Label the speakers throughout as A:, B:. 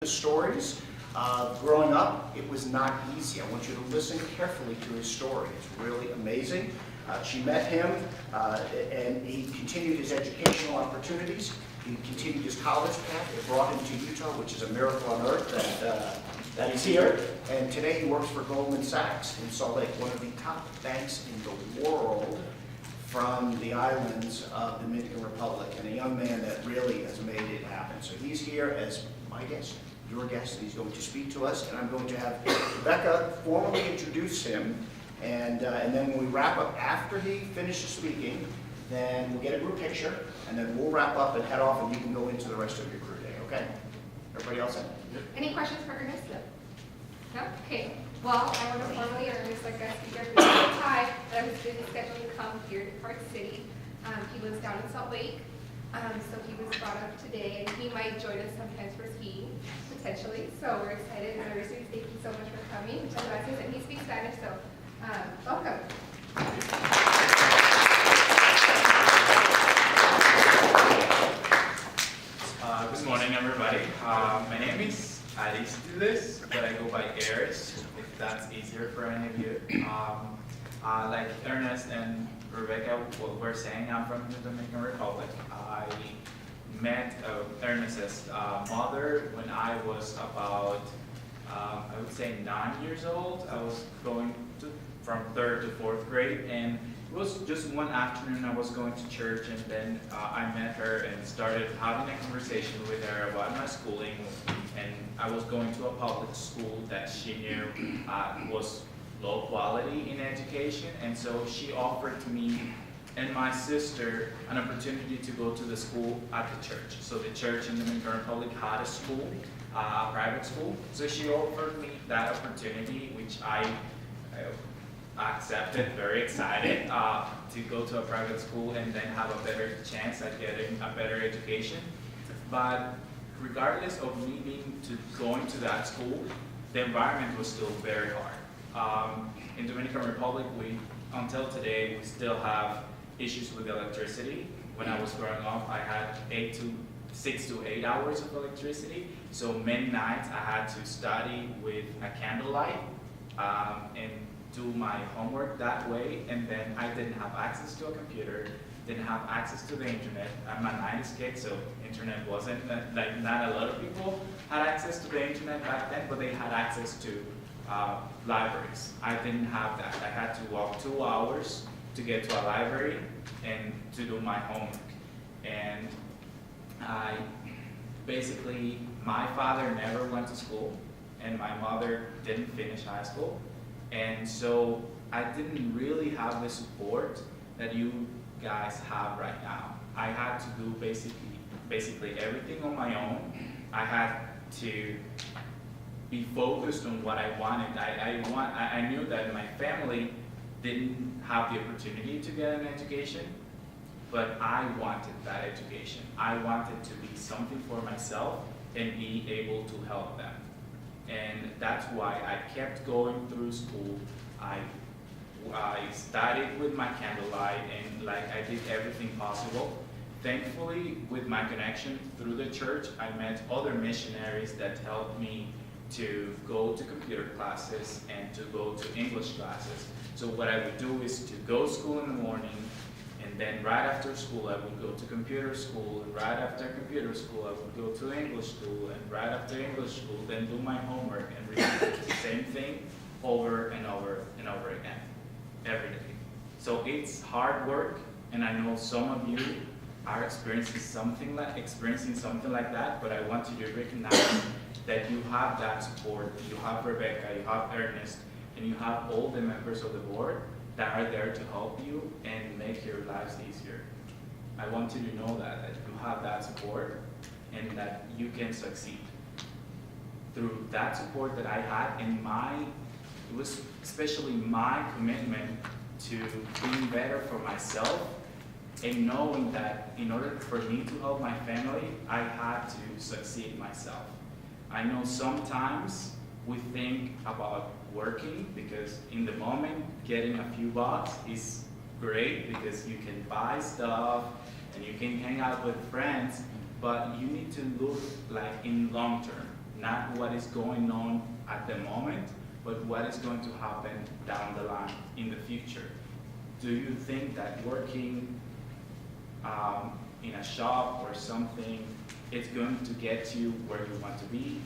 A: The stories. Growing up, it was not easy. I want you to listen carefully to his story. It's really amazing. She met him, and he continued his educational opportunities. He continued his college path. It brought him to Utah, which is a miracle on earth that he's here. And today he works for Goldman Sachs in Salt Lake, one of the top banks in the world, from the islands of the Dominican Republic, and a young man that really has made it happen. So he's here as my guest, your guest, and he's going to speak to us, and I'm going to have Rebecca formally introduce him, and then when we wrap up, after he finishes speaking, then we'll get a group picture, and then we'll wrap up and head off, and you can go into the rest of your crew day, okay? Everybody else in?
B: Any questions for Ernest? No? Okay. Well, I want to formally Ernest, like guest speaker, for the time that I was busy scheduled to come here to Park City. He lives down in Salt Lake, so he was brought up today, and he might join us sometimes for skiing, potentially. So we're excited. And Aristides, thank you so much for coming. Muchas gracias. And he speaks Spanish, so welcome.
C: Good morning, everybody. My name is Aristides, but I go by Aris, if that's easier for any of you. Like Ernest and Rebecca were saying, I'm from the Dominican Republic. I met Ernest's mother when I was about, I would say 9 years old. I was going from 3rd to 4th grade, and it was just one afternoon I was going to church, and then I met her and started having a conversation with her about my schooling, and I was going to a public school that she knew was low quality in education, and so she offered to me and my sister an opportunity to go to the school at the church. So the church in the Dominican Republic had a school, a private school, so she offered me that opportunity, which I accepted, very excited to go to a private school and then have a better chance at getting a better education. But regardless of me going to that school, the environment was still very hard. In Dominican Republic, until today, we still have issues with electricity. When I was growing up, I had 6 to 8 hours of electricity, so many nights I had to study with a candlelight and do my homework that way, and then I didn't have access to a computer, didn't have access to the internet. I'm a 90s kid, so internet wasn't, like not a lot of people had access to the internet back then, but they had access to libraries. I didn't have that. I had to walk 2 hours to get to a library and to do my homework. And basically, my father never went to school, and my mother didn't finish high school. And so I didn't really have the support that you guys have right now. I had to do basically everything on my own. I had to be focused on what I wanted. I knew that my family didn't have the opportunity to get an education, but I wanted that education. I wanted to be something for myself and be able to help them. And that's why I kept going through school. I studied with my candlelight, and like I did everything possible. Thankfully, with my connection through the church, I met other missionaries that helped me to go to computer classes and to go to English classes. So what I would do is to go to school in the morning, and then right after school I would go to computer school, and right after computer school I would go to English school, and right after English school then do my homework and repeat the same thing over and over and over again, every day. So it's hard work, and I know some of you are experiencing something like that, but I want you to recognize that you have that support. You have Rebecca, you have Ernest, and you have all the members of the board that are there to help you and make your lives easier. I want you to know that you have that support and that you can succeed. Through that support that I had, it was especially my commitment to being better for myself, and knowing that in order for me to help my family, I had to succeed myself. I know sometimes we think about working because in the moment getting a few bucks is great because you can buy stuff and you can hang out with friends, but you need to look like in long term, not what is going on at the moment, but what is going to happen down the line in the future. Do you think that working in a shop or something is going to get you where you want to be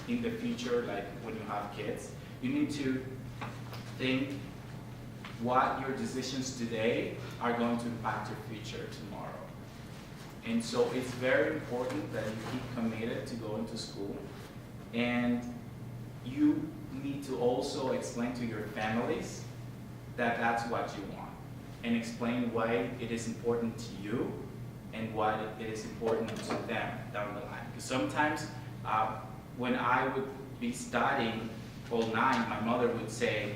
C: in the future, like when you have kids? You need to think what your decisions today are going to impact your future tomorrow. And so it's very important that you keep committed to going to school, and you need to also explain to your families that that's what you want, and explain why it is important to you and why it is important to them down the line. Because sometimes when I would be studying all night, my mother would say,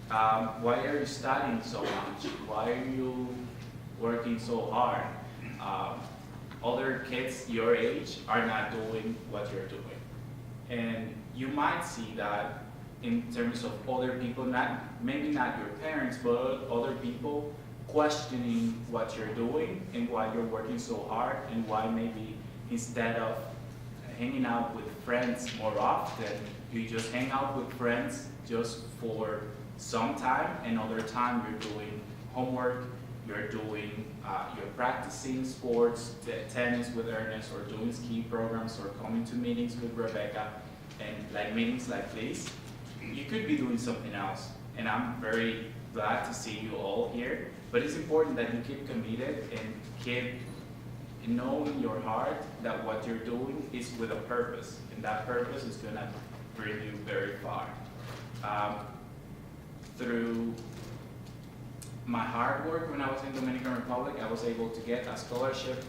C: why are you studying so much? Why are you working so hard? Other kids your age are not doing what you're doing. And you might see that in terms of other people, maybe not your parents, but other people questioning what you're doing and why you're working so hard, and why maybe instead of hanging out with friends more often, you just hang out with friends just for some time, and other time you're doing homework, you're practicing sports, tennis with Ernest, or doing ski programs, or coming to meetings with Rebecca, and like meetings like this. You could be doing something else, and I'm very glad to see you all here. But it's important that you keep committed and keep know in your heart that what you're doing is with a purpose, and that purpose is going to bring you very far. Through my hard work when I was in Dominican Republic, I was able to get a scholarship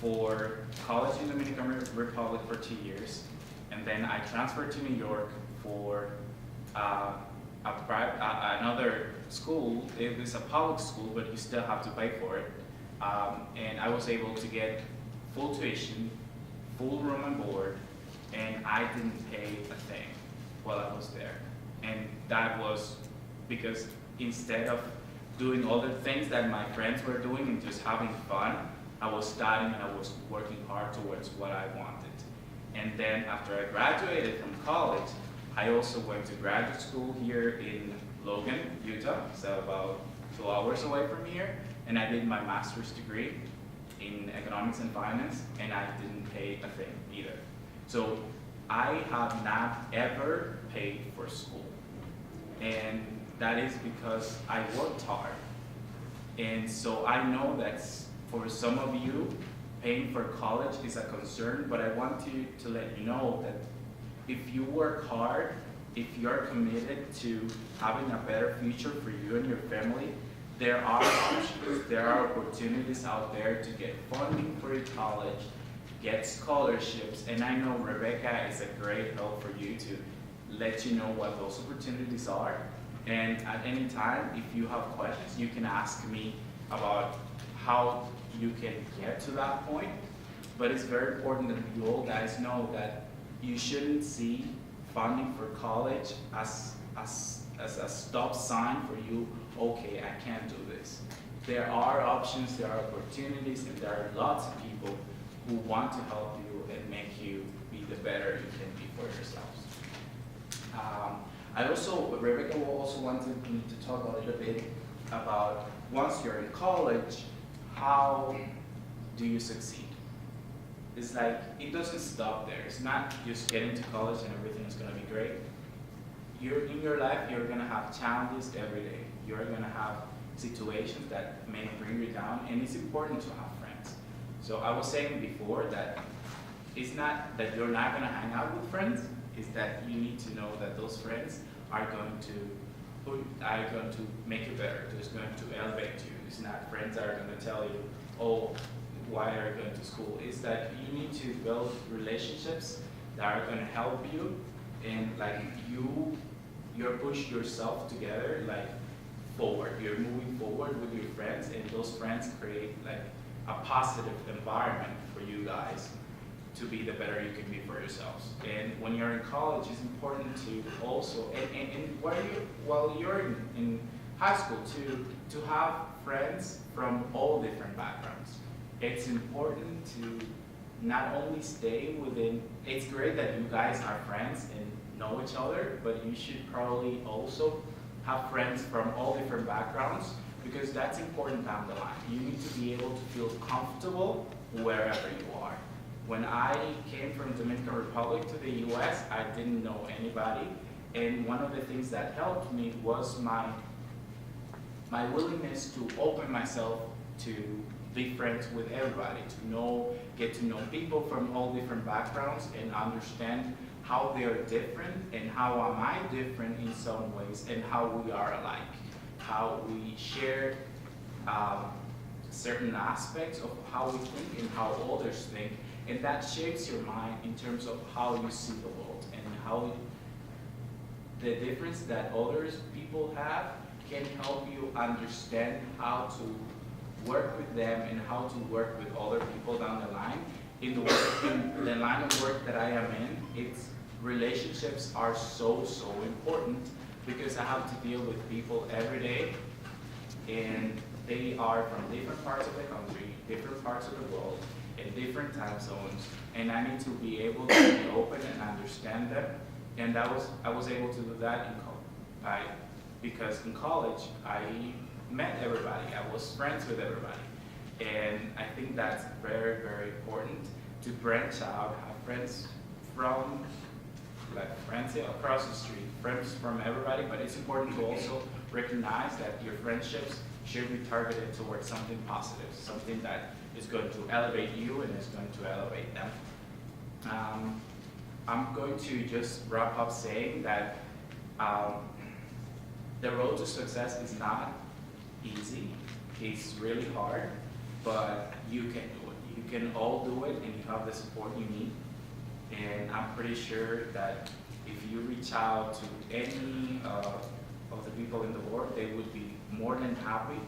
C: for college in Dominican Republic for 2 years, and then I transferred to New York for another school. It was a public school, but you still have to pay for it. And I was able to get full tuition, full room and board, and I didn't pay a thing while I was there. And that was because instead of doing other things that my friends were doing and just having fun, I was studying and I was working hard towards what I wanted. And then after I graduated from college, I also went to graduate school here in Logan, Utah, so about 2 hours away from here, and I did my master's degree in economics and finance, and I didn't pay a thing either. So I have not ever paid for school, and that is because I worked hard. And so I know that for some of you, paying for college is a concern, but I want to let you know that if you work hard, if you're committed to having a better future for you and your family, there are options, there are opportunities out there to get funding for your college, get scholarships, and I know Rebecca is a great help for you to let you know what those opportunities are. And at any time, if you have questions, you can ask me about how you can get to that point. But it's very important that you all guys know that you shouldn't see funding for college as a stop sign for you. Okay, I can't do this. There are options, there are opportunities, and there are lots of people who want to help you and make you be the better you can be for yourselves. Rebecca also wanted me to talk a little bit about once you're in college, how do you succeed? It's like, it doesn't stop there. It's not just getting to college and everything is gonna be great. In your life, you're gonna have challenges every day. You're gonna have situations that may bring you down, and it's important to have friends. So I was saying before that it's not that you're not gonna hang out with friends, it's that you need to know that those friends are going to make you better. It's going to elevate you. It's not friends that are going to tell you, oh, why are you going to school? It's that you need to build relationships that are going to help you, and like you're push yourself together, like forward. You're moving forward with your friends, and those friends create like a positive environment for you guys to be the better you can be for yourselves. And when you're in college, it's important to also, and while you're in high school, to have friends from all different backgrounds. It's important to not only stay within, it's great that you guys are friends and know each other, but you should probably also have friends from all different backgrounds, because that's important down the line. You need to be able to feel comfortable wherever you are. When I came from Dominican Republic to the US, I didn't know anybody, and one of the things that helped me was my willingness to open myself to be friends with everybody, get to know people from all different backgrounds and understand how they are different and how am I different in some ways and how we are alike, how we share certain aspects of how we think and how others think, and that shapes your mind in terms of how you see the world and how the difference that others people have can help you understand how to work with them and how to work with other people down the line. In the line of work that I am in, relationships are so important because I have to deal with people every day, and they are from different parts of the country, different parts of the world, in different time zones, and I need to be able to be open and understand them. And I was able to do that because in college I met everybody, I was friends with everybody, and I think that's very, very important to branch out, have friends from friends across the street, friends from everybody, but it's important to also recognize that your friendships should be targeted towards something positive, something that is going to elevate you and is going to elevate them. I'm going to just wrap up saying that the road to success is not easy. It's really hard, but you can do it. You can all do it, and you have the support you need. And I'm pretty sure that if you reach out to any of the people in the world, they would be more than happy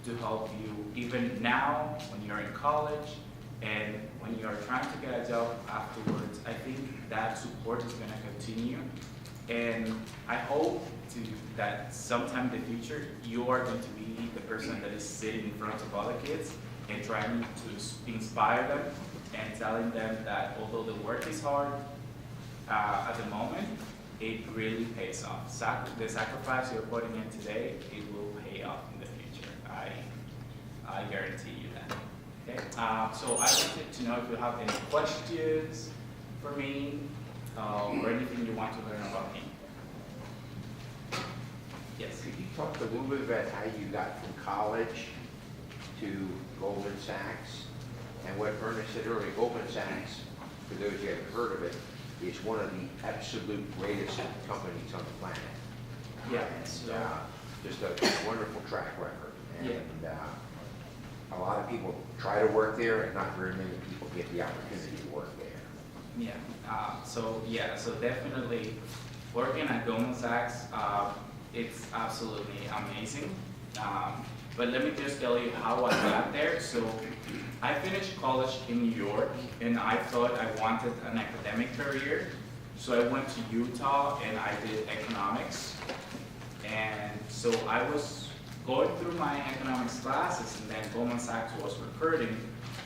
C: to help you, even now when you're in college and when you're trying to get a job afterwards. I think that support is going to continue, and I hope that sometime in the future you are going to be the person that is sitting in front of other kids and trying to inspire them and telling them that although the work is hard at the moment, it really pays off. The sacrifice you're putting in today, it will pay off in the future. I guarantee you that. Okay. So I wanted to know if you have any questions for me or anything you want to learn about me. Yes.
D: Could you talk a little bit about how you got from college to Goldman Sachs? And what Ernest said earlier, Goldman Sachs, for those who haven't heard of it, is one of the absolute greatest companies on the planet.
C: Yeah.
D: And, just a wonderful track record. And a lot of people try to work there, and not very many people get the opportunity to work there.
C: Yeah. So definitely working at Goldman Sachs, it's absolutely amazing. But let me just tell you how I got there. So I finished college in New York, and I thought I wanted an academic career. So I went to Utah and I did economics. And so I was going through my economics classes, and then Goldman Sachs was recruiting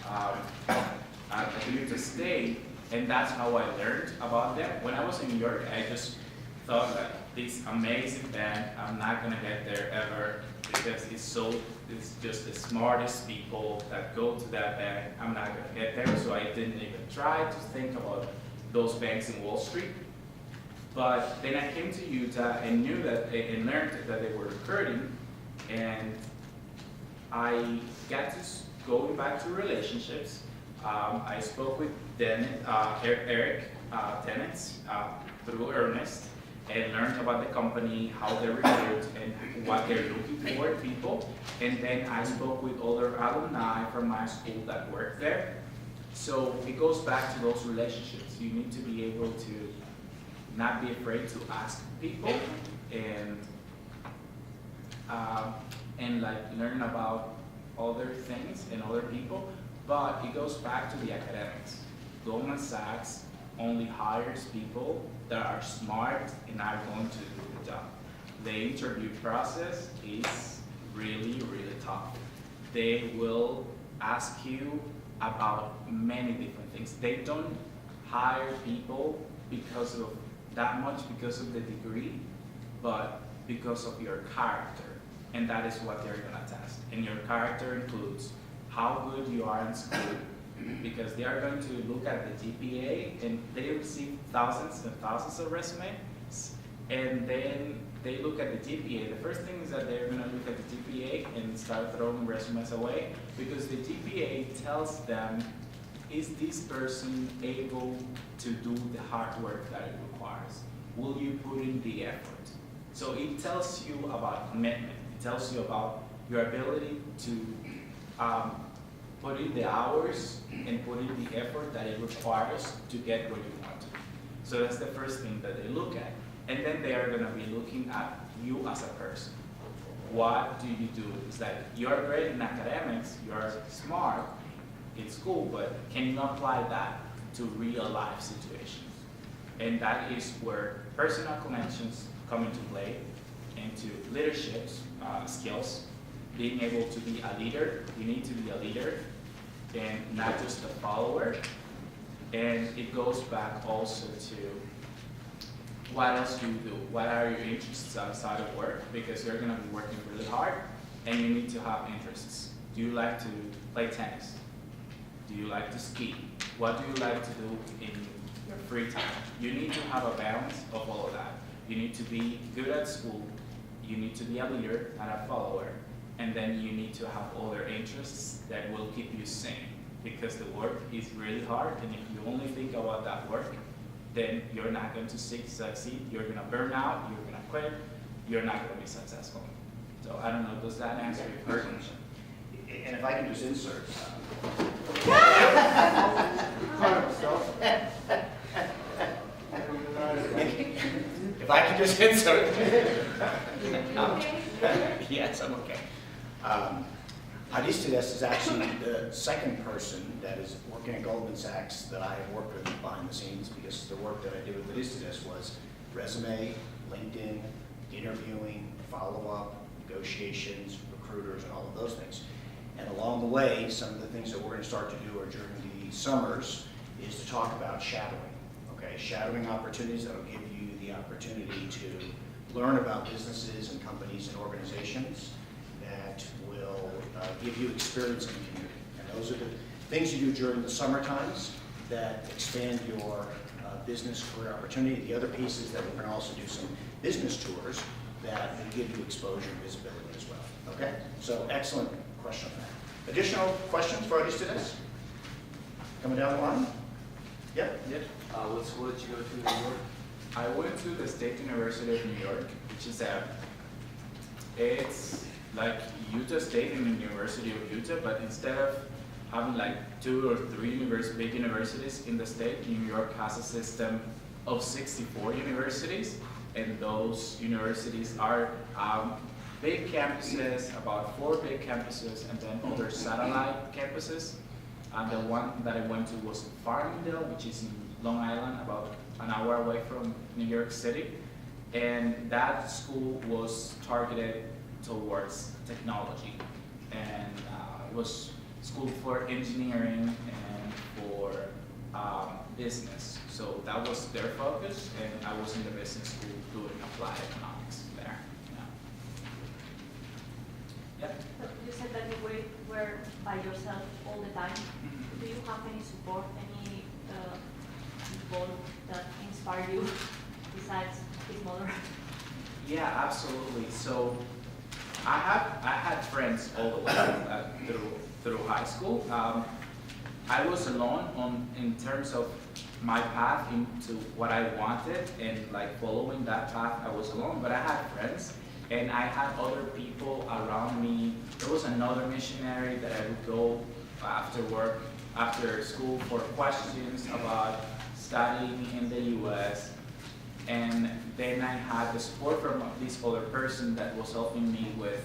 C: at Utah State, and that's how I learned about them. When I was in New York, I just thought that this amazing bank, I'm not gonna get there ever because it's just the smartest people that go to that bank. I'm not gonna get there, so I didn't even try to think about those banks in Wall Street. But then I came to Utah and knew that and learned that they were recruiting, and I got to going back to relationships. I spoke with Eric Tenets through Ernest, and learned about the company, how they recruit, and what they're looking for in people. And then I spoke with other alumni from my school that work there. So it goes back to those relationships. You need to be able to not be afraid to ask people and learn about other things and other people. But it goes back to the academics. Goldman Sachs only hires people that are smart and are going to do the job. The interview process is really, really tough. They will ask you about many different things. They don't hire people because of because of the degree, but because of your character. And that is what they're gonna test. And your character includes how good you are in school, because they are going to look at the GPA, and they receive thousands and thousands of resumes, and then they look at the GPA. The first thing is that they're gonna look at the GPA and start throwing resumes away, because the GPA tells them, is this person able to do the hard work that it requires? Will you put in the effort? So it tells you about commitment. It tells you about your ability to put in the hours and put in the effort that it requires to get where you want to. So that's the first thing that they look at. And then they are gonna be looking at you as a person. What do you do? It's like, you're great in academics, you're smart in school, but can you apply that to real life situations? And that is where personal connections come into play, into leadership skills, being able to be a leader. You need to be a leader and not just a follower. And it goes back also to what else do you do? What are your interests outside of work? Because you're gonna be working really hard and you need to have interests. Do you like to play tennis? Do you like to ski? What do you like to do in your free time? You need to have a balance of all of that. You need to be good at school. You need to be a leader, not a follower. And then you need to have other interests that will keep you sane, because the work is really hard, and if you only think about that work, then you're not going to succeed. You're gonna burn out, you're gonna quit, you're not gonna be successful. So I don't know, does that answer your question?
A: And if I can just insert. If I can just insert. Yes, I'm okay. Aristides is actually the second person that is working at Goldman Sachs that I have worked with behind the scenes, because the work that I did with Aristides was resume, LinkedIn, interviewing, follow-up, negotiations, recruiters, and all of those things. And along the way, some of the things that we're going to start to do are during the summers is to talk about shadowing. Okay, shadowing opportunities that will give you the opportunity to learn about businesses and companies and organizations that will give you experience in the community. And those are the things you do during the summer times that expand your business career opportunity. The other piece is that we're going to also do some business tours that will give you exposure and visibility as well. Okay? So excellent question on that. Additional questions for Aristides? Coming down the line? Yep.
C: Yep.
E: What school did you go to in New York?
C: I went to the State University of New York, which is it's like Utah State and the University of Utah, but instead of having like 2 or 3 big universities in the state, New York has a system of 64 universities, and those universities are big campuses, about 4 big campuses, and then other satellite campuses. And the one that I went to was Farmingdale, which is in Long Island, about an hour away from New York City. And that school was targeted towards technology. And it was school for engineering and for business. So that was their focus, and I was in the business school doing applied economics there. Yeah.
F: So you said that you were by yourself all the time. Do you have any support, any people that inspire you besides his mother?
C: Yeah, absolutely. So I had friends all the way through high school. I was alone in terms of my path into what I wanted, and like following that path, I was alone. But I had friends, and I had other people around me. There was another missionary that I would go after work, after school, for questions about studying in the U.S. And then I had the support from this other person that was helping me with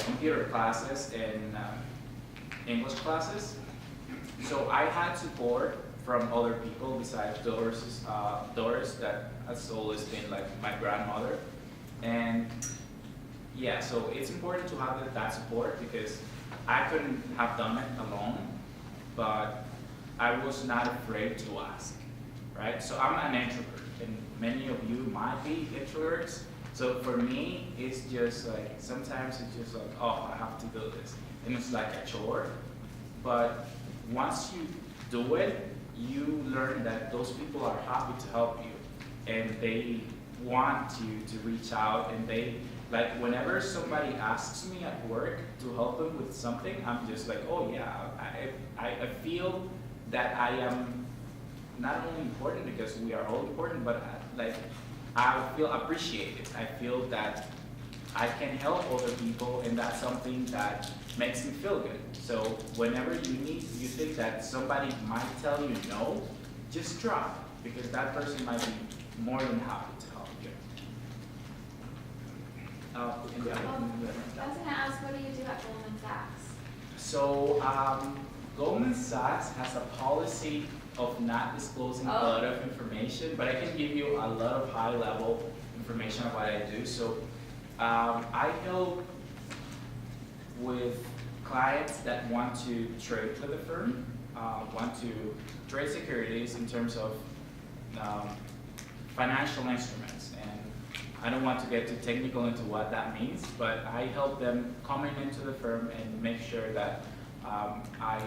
C: computer classes and English classes. So I had support from other people besides Doris, that has always been like my grandmother. And yeah, so it's important to have that support, because I couldn't have done it alone. but I was not afraid to ask, right? So I'm an introvert, and many of you might be introverts. So for me, it's just like, sometimes it's just like, oh, I have to do this. And it's like a chore. But once you do it, you learn that those people are happy to help you. And they want you to reach out, and they, like, whenever somebody asks me at work to help them with something, I'm just like, oh yeah, I feel that I am not only important because we are all important, but like, I feel appreciated. I feel that I can help other people, and that's something that makes me feel good. So whenever you think that somebody might tell you no, just try, because that person might be more than happy to help you.
B: I was gonna ask, what do you do at Goldman Sachs?
C: So Goldman Sachs has a policy of not disclosing a lot of information, but I can give you a lot of high-level information of what I do. So I help with clients that want to trade with the firm, want to trade securities in terms of financial instruments. And I don't want to get too technical into what that means, but I help them coming into the firm and make sure that I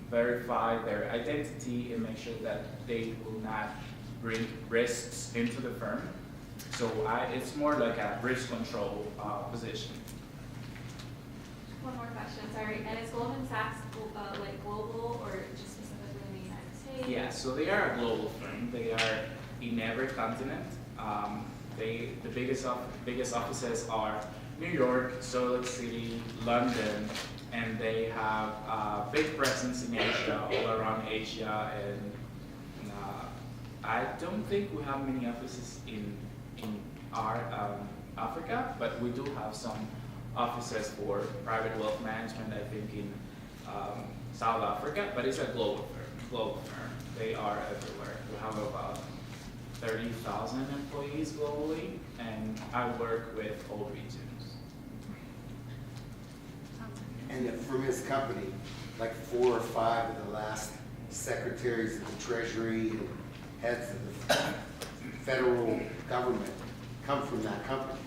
C: verify their identity and make sure that they will not bring risks into the firm. So it's more like a risk control position.
B: One more question, sorry. And is Goldman Sachs like global or just specifically in the United States?
C: Yeah, so they are a global firm. They are in every continent. The biggest offices are New York, Salt Lake City, London, and they have a big presence in Asia, all around Asia, and I don't think we have many offices in our Africa, but we do have some offices for private wealth management, I think in South Africa, but it's a global firm. They are everywhere. We have about 30,000 employees globally, and I work with all regions.
G: And from his company, like 4 or 5 of the last secretaries of the Treasury and heads of the federal government come from that company.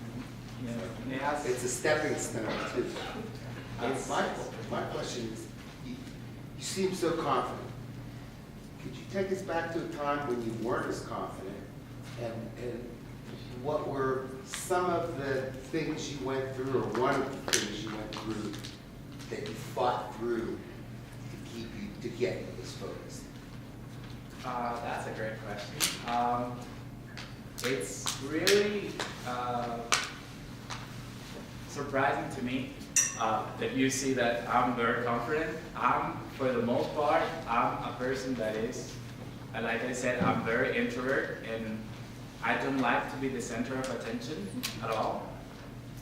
C: Yeah.
G: It's a stepping stone too. My question is, you seem so confident. Could you take us back to a time when you weren't as confident, and what were some of the things you went through, or one of the things you went through that you fought through to get you this focus?
C: That's a great question. It's really surprising to me that you see that I'm very confident. For the most part, I'm a person that is, like I said, I'm very introvert, and I don't like to be the center of attention at all.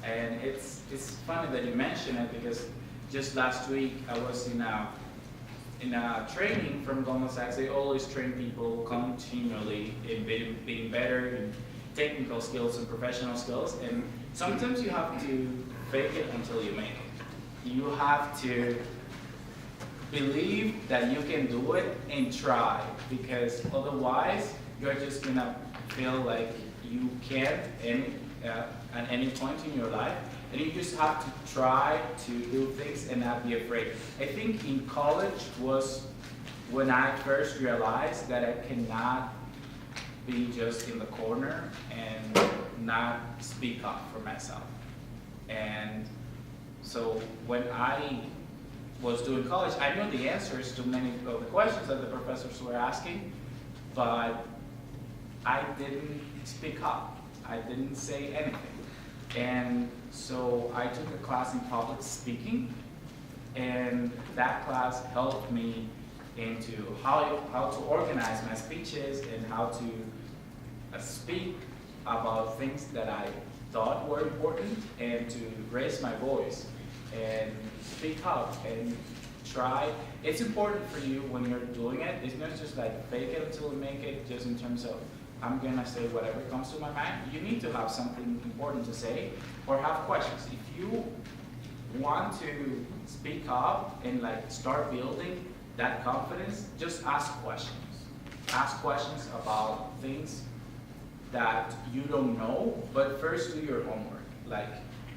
C: And it's funny that you mention it, because just last week I was in a training from Goldman Sachs. They always train people continually in being better in technical skills and professional skills. And sometimes you have to fake it until you make it. You have to believe that you can do it and try, because otherwise you're just gonna feel like you can't at any point in your life. And you just have to try to do things and not be afraid. I think in college was when I first realized that I cannot be just in the corner and not speak up for myself. And so when I was doing college, I knew the answers to many of the questions that the professors were asking, but I didn't speak up. I didn't say anything. And so I took a class in public speaking, and that class helped me into how to organize my speeches and how to speak about things that I thought were important, and to raise my voice and speak up and try. It's important for you when you're doing it. It's not just like fake it until you make it, just in terms of I'm gonna say whatever comes to my mind. You need to have something important to say or have questions. If you want to speak up and like start building that confidence, just ask questions. Ask questions about things that you don't know, but first do your homework. Like,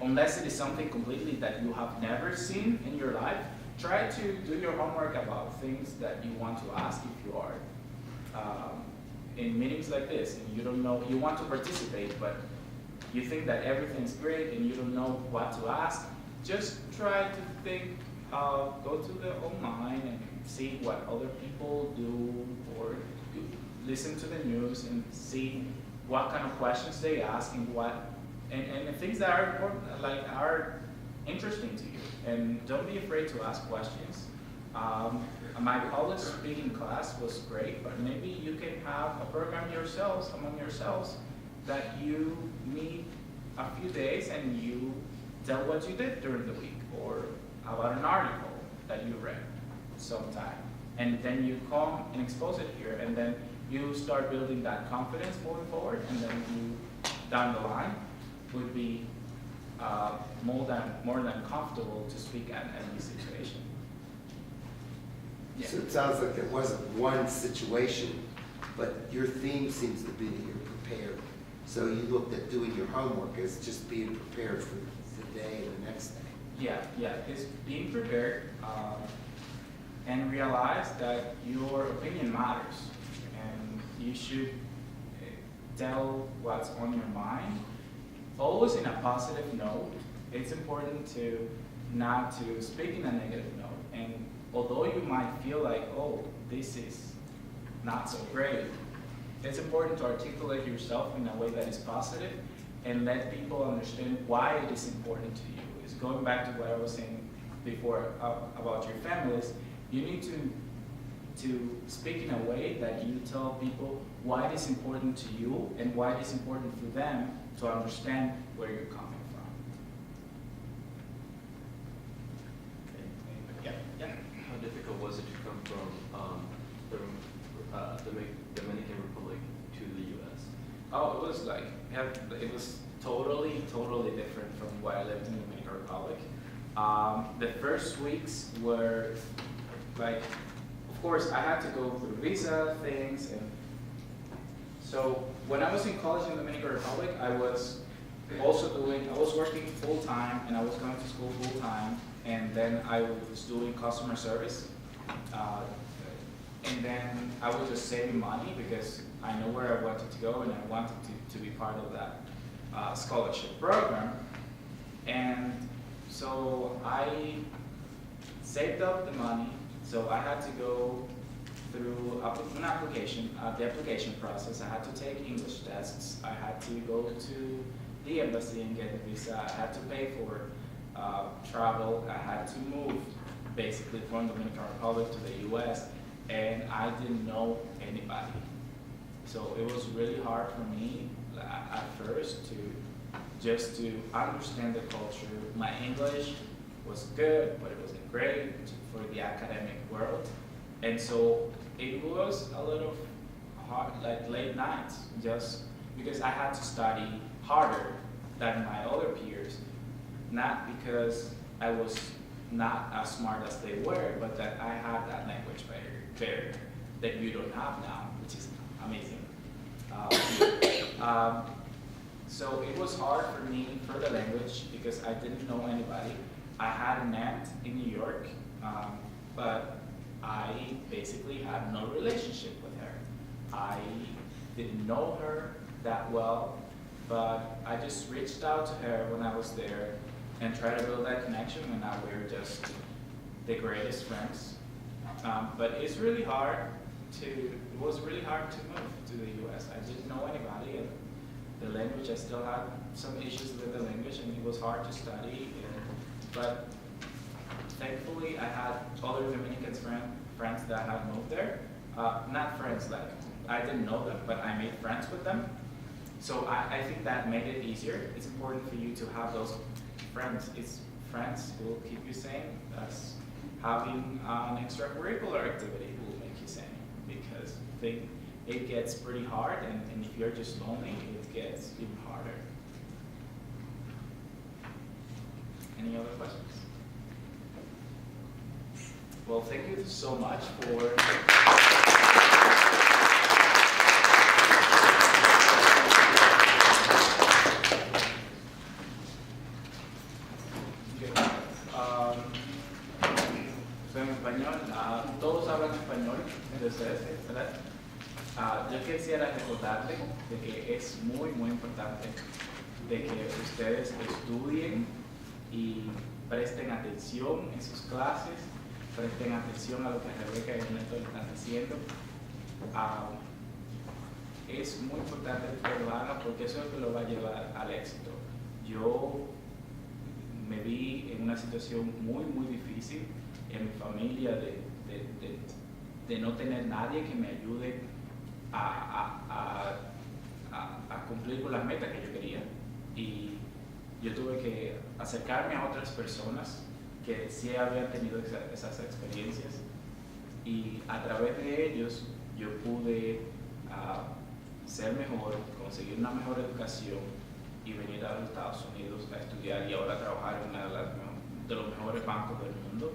C: unless it is something completely that you have never seen in your life, try to do your homework about things that you want to ask if you are in meetings like this and you don't know, you want to participate, but you think that everything's great and you don't know what to ask. Just try to think, go to the online and see what other people do, or listen to the news and see what kind of questions they ask and and things that are important, like are interesting to you. And don't be afraid to ask questions. My public speaking class was great, but maybe you can have a program yourselves, among yourselves, that you meet a few days and you tell what you did during the week, or about an article that you read sometime. And then you come and expose it here, and then you start building that confidence moving forward, and then you, down the line, would be more than comfortable to speak at any situation. Yeah.
G: So it sounds like there wasn't one situation, but your theme seems to be that you're prepared. So you looked at doing your homework as just being prepared for the day and the next day.
C: Yeah, it's being prepared and realize that your opinion matters, and you should tell what's on your mind, always in a positive note. It's important to not to speak in a negative note, and although you might feel like, oh, this is not so great, it's important to articulate yourself in a way that is positive and let people understand why it is important to you. It's going back to what I was saying before about your families. You need to speak in a way that you tell people why it is important to you and why it is important for them to understand where you're coming from. Yeah.
E: How difficult was it to come from the Dominican Republic to the U.S.?
C: Oh, it was like, it was totally different from what I lived in the Dominican Republic. The first weeks were like, of course, I had to go through visa things, and so when I was in college in the Dominican Republic, I was working full time, and I was going to school full time, and then I was doing customer service, and then I was just saving money because I know where I wanted to go, and I wanted to be part of that scholarship program. And so I saved up the money, so I had to go through an application, the application process. I had to take English tests. I had to go to the embassy and get a visa. I had to pay for travel. I had to move basically from the Dominican Republic to the US, and I didn't know anybody. So it was really hard for me at first to understand the culture. My English was good, but it wasn't great for the academic world. And so it was a little hard, like late nights, just because I had to study harder than my other peers, not because I was not as smart as they were, but that I had that language barrier that you don't have now, which is amazing. So it was hard for me for the language because I didn't know anybody. I had an aunt in New York, but I basically had no relationship with her. I didn't know her that well, but I just reached out to her when I was there and tried to build that connection, and now we're just the greatest friends. But it was really hard to move to the US. I didn't know anybody, and the language, I still had some issues with the language, and it was hard to study. But thankfully, I had other Dominican friends that had moved there. Not friends, like I didn't know them, but I made friends with them. So I think that made it easier. It's important for you to have those friends. It's friends who will keep you sane. That's having an extracurricular activity will make you sane, because it gets pretty hard, and if you're just lonely, it gets even harder. Any other questions? Well, thank you so much for. Soy en español, todos hablan español de ustedes, ¿verdad? Yo quisiera recordarles de que es muy importante de que ustedes estudien y presten atención en sus clases, presten atención a lo que Rebeca y Ernesto están diciendo. Es muy importante que ustedes lo hagan porque eso es lo que lo va a llevar al éxito. Yo me vi en una situación muy difícil en mi familia de no tener nadie que me ayude a cumplir con las metas que yo quería, y yo tuve que acercarme a otras personas que sí habían tenido esas experiencias, y a través de ellos yo pude ser mejor, conseguir una mejor educación y venir a los Estados Unidos a estudiar y ahora trabajar en uno de los mejores bancos del mundo.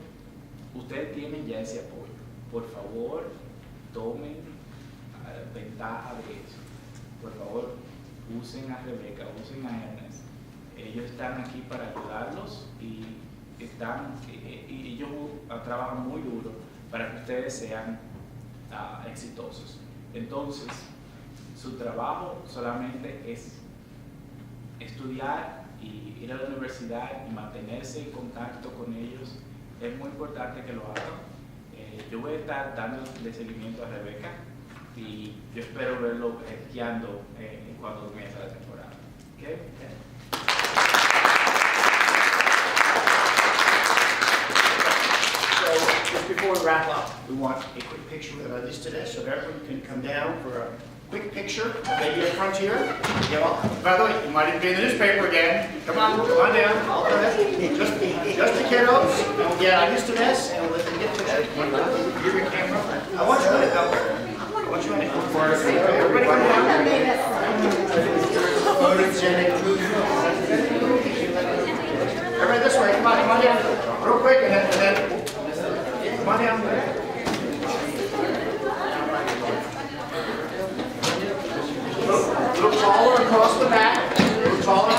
C: Ustedes tienen ya ese apoyo. Por favor, tomen ventaja de eso. Por favor, usen a Rebeca, usen a Ernest. Ellos están aquí para ayudarlos y ellos trabajan muy duro para que ustedes sean exitosos. Entonces, su trabajo solamente es estudiar y ir a la universidad y mantenerse en contacto con ellos. Es muy importante que lo hagan. Yo voy a estar dándole seguimiento a Rebeca y yo espero verlo guiando cuando comience la temporada. Okay?
A: So, just before we wrap up, we want a quick picture with Aristides, so if everyone can come down for a quick picture, maybe in front here. Yeah, well, by the way, you might even be in the newspaper again. Come on down. All right. Just the kiddos, and we'll get Aristides, and we'll get to that. Give your camera. I want you to go. I want you to go. Everybody come down. Everybody this way. Come on down. Real quick, and then come on down. A little taller across the back. A little taller